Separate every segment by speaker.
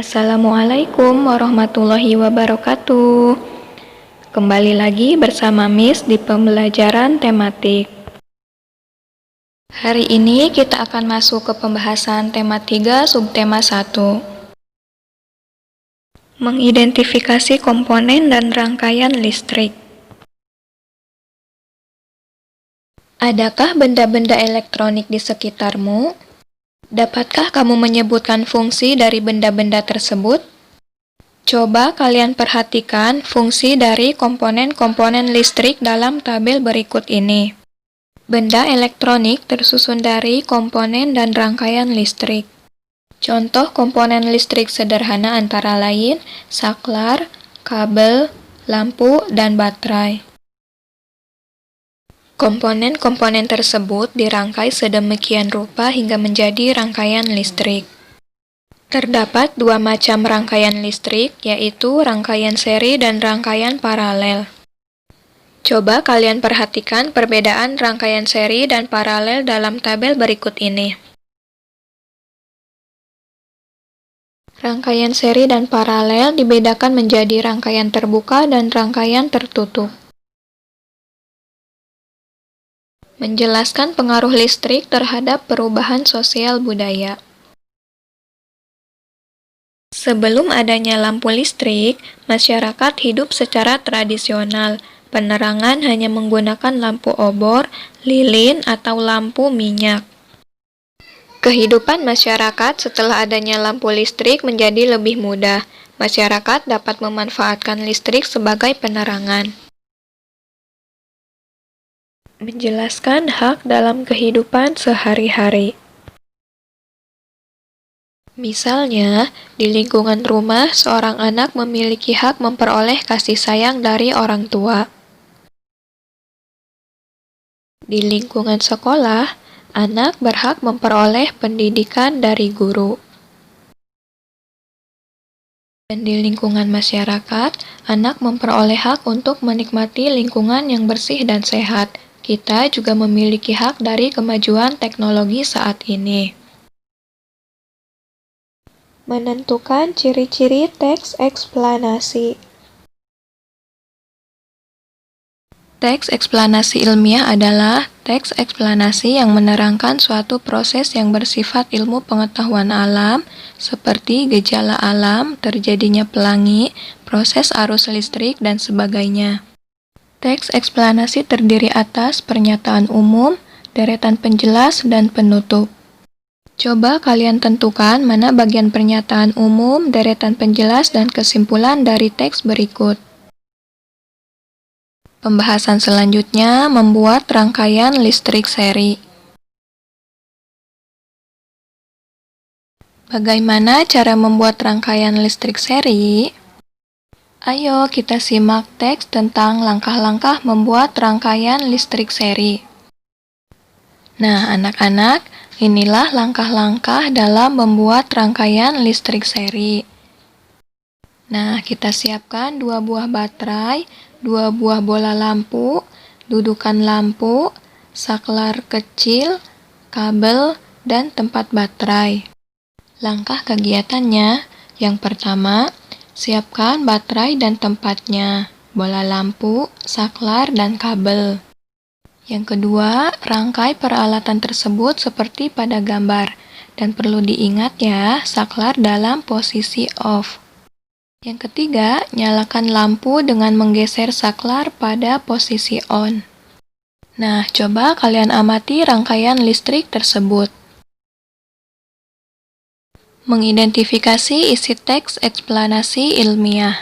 Speaker 1: Assalamualaikum warahmatullahi wabarakatuh. Kembali lagi bersama Miss di pembelajaran tematik. Hari ini kita akan masuk ke pembahasan tema 3 subtema 1. Mengidentifikasi komponen dan rangkaian listrik. Adakah benda-benda elektronik di sekitarmu? Dapatkah kamu menyebutkan fungsi dari benda-benda tersebut? Coba kalian perhatikan fungsi dari komponen-komponen listrik dalam tabel berikut ini. Benda elektronik tersusun dari komponen dan rangkaian listrik. Contoh komponen listrik sederhana antara lain saklar, kabel, lampu, dan baterai. Komponen-komponen tersebut dirangkai sedemikian rupa hingga menjadi rangkaian listrik. Terdapat dua macam rangkaian listrik, yaitu rangkaian seri dan rangkaian paralel. Coba kalian perhatikan perbedaan rangkaian seri dan paralel dalam tabel berikut ini. Rangkaian seri dan paralel dibedakan menjadi rangkaian terbuka dan rangkaian tertutup. Menjelaskan pengaruh listrik terhadap perubahan sosial budaya. Sebelum adanya lampu listrik, masyarakat hidup secara tradisional. Penerangan hanya menggunakan lampu obor, lilin, atau lampu minyak. Kehidupan masyarakat setelah adanya lampu listrik menjadi lebih mudah. Masyarakat dapat memanfaatkan listrik sebagai penerangan. Menjelaskan hak dalam kehidupan sehari-hari. Misalnya, di lingkungan rumah, seorang anak memiliki hak memperoleh kasih sayang dari orang tua. Di lingkungan sekolah, anak berhak memperoleh pendidikan dari guru. Dan di lingkungan masyarakat, anak memperoleh hak untuk menikmati lingkungan yang bersih dan sehat. Kita juga memiliki hak dari kemajuan teknologi saat ini. Menentukan ciri-ciri teks eksplanasi. Teks eksplanasi ilmiah adalah teks eksplanasi yang menerangkan suatu proses yang bersifat ilmu pengetahuan alam, seperti gejala alam, terjadinya pelangi, proses arus listrik, dan sebagainya. Teks eksplanasi terdiri atas pernyataan umum, deretan penjelas, dan penutup. Coba kalian tentukan mana bagian pernyataan umum, deretan penjelas, dan kesimpulan dari teks berikut. Pembahasan selanjutnya membuat rangkaian listrik seri. Bagaimana cara membuat rangkaian listrik seri? Ayo kita simak teks tentang langkah-langkah membuat rangkaian listrik seri. Nah, anak-anak, inilah langkah-langkah dalam membuat rangkaian listrik seri. Nah, kita siapkan 2 buah baterai, 2 buah bola lampu, dudukan lampu, saklar kecil, kabel, dan tempat baterai. Langkah kegiatannya, yang pertama, siapkan baterai dan tempatnya, bola lampu, saklar, dan kabel. Yang kedua, rangkai peralatan tersebut seperti pada gambar, dan perlu diingat ya, saklar dalam posisi off. Yang ketiga, nyalakan lampu dengan menggeser saklar pada posisi on. Nah, coba kalian amati rangkaian listrik tersebut. Mengidentifikasi isi teks eksplanasi ilmiah.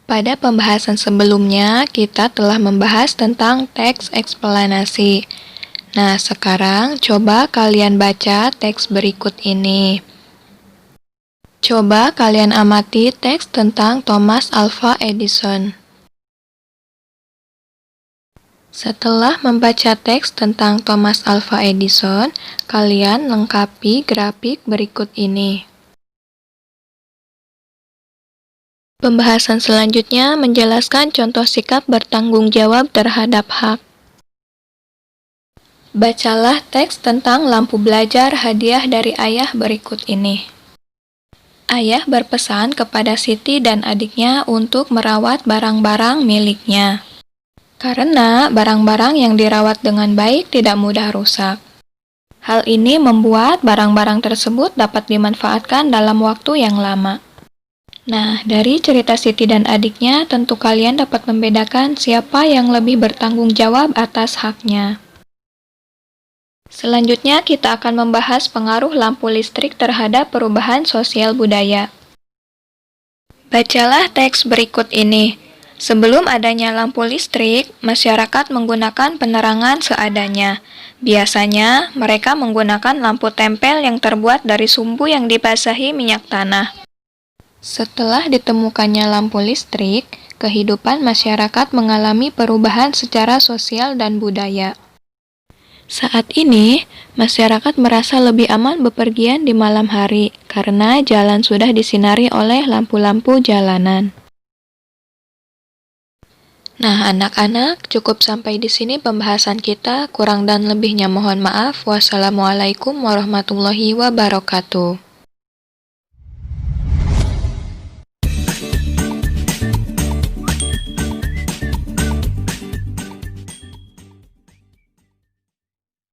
Speaker 1: Pada pembahasan sebelumnya, kita telah membahas tentang teks eksplanasi. Nah, sekarang coba kalian baca teks berikut ini. Coba kalian amati teks tentang Thomas Alva Edison. Setelah membaca teks tentang Thomas Alva Edison, kalian lengkapi grafik berikut ini. Pembahasan selanjutnya menjelaskan contoh sikap bertanggung jawab terhadap hak. Bacalah teks tentang lampu belajar hadiah dari ayah berikut ini. Ayah berpesan kepada Siti dan adiknya untuk merawat barang-barang miliknya. Karena barang-barang yang dirawat dengan baik tidak mudah rusak. Hal ini membuat barang-barang tersebut dapat dimanfaatkan dalam waktu yang lama. Nah, dari cerita Siti dan adiknya, tentu kalian dapat membedakan siapa yang lebih bertanggung jawab atas haknya. Selanjutnya, kita akan membahas pengaruh lampu listrik terhadap perubahan sosial budaya. Bacalah teks berikut ini. Sebelum adanya lampu listrik, masyarakat menggunakan penerangan seadanya. Biasanya, mereka menggunakan lampu tempel yang terbuat dari sumbu yang dibasahi minyak tanah. Setelah ditemukannya lampu listrik, kehidupan masyarakat mengalami perubahan secara sosial dan budaya. Saat ini, masyarakat merasa lebih aman bepergian di malam hari karena jalan sudah disinari oleh lampu-lampu jalanan. Nah, anak-anak, cukup sampai di sini pembahasan kita. Kurang dan lebihnya mohon maaf. Wassalamualaikum warahmatullahi wabarakatuh.